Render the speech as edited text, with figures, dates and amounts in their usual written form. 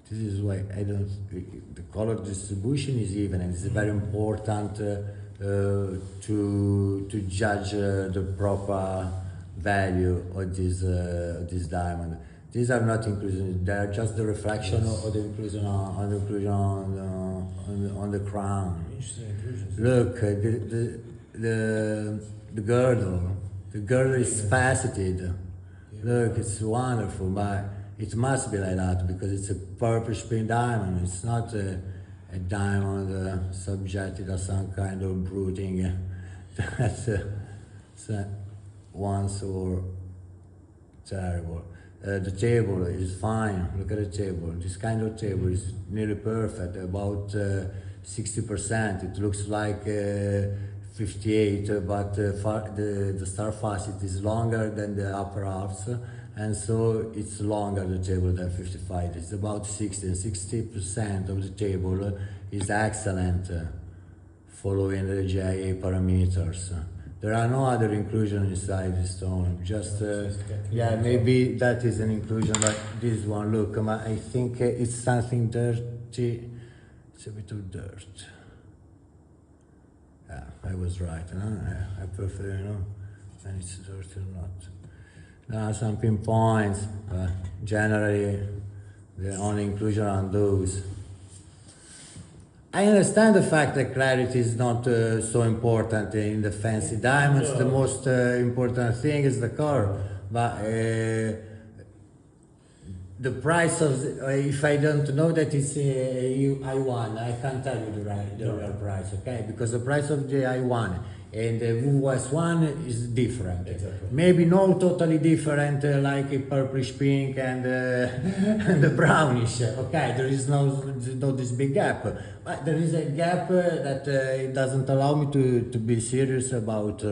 This is why I don't. The color distribution is even, and it's very important to judge the proper value of this diamond. These are not inclusion; they are just the reflection of the inclusion on the crown. Look, the girdle. The girdle is faceted. Look, it's wonderful, but it must be like that because it's a purple spin diamond. It's not a diamond subjected to some kind of brooding. That's once or terrible. The table is fine. Look at the table. This kind of table is nearly perfect, about 60%. It looks like 58, but the star facet is longer than the upper halves, and so it's longer the table than 55. It's about 60, and 60% of the table is excellent, following the GIA parameters. There are no other inclusion inside the stone, just, yeah, maybe that is an inclusion, but this one, look, I think it's something dirty, it's a bit of dirt. Yeah, I was right, I prefer, when it's dirty or not. There are some pinpoints, but generally the only inclusion are those. I understand the fact that clarity is not so important in the fancy diamonds. The most important thing is the color. But the price of, if I don't know that it's I1, I can't tell you the real price, okay? Because the price of the I1 and the WS1 is different. Exactly. Maybe not totally different like a purplish pink and, and the brownish, okay? There is no this big gap. But there is a gap that it doesn't allow me to be serious about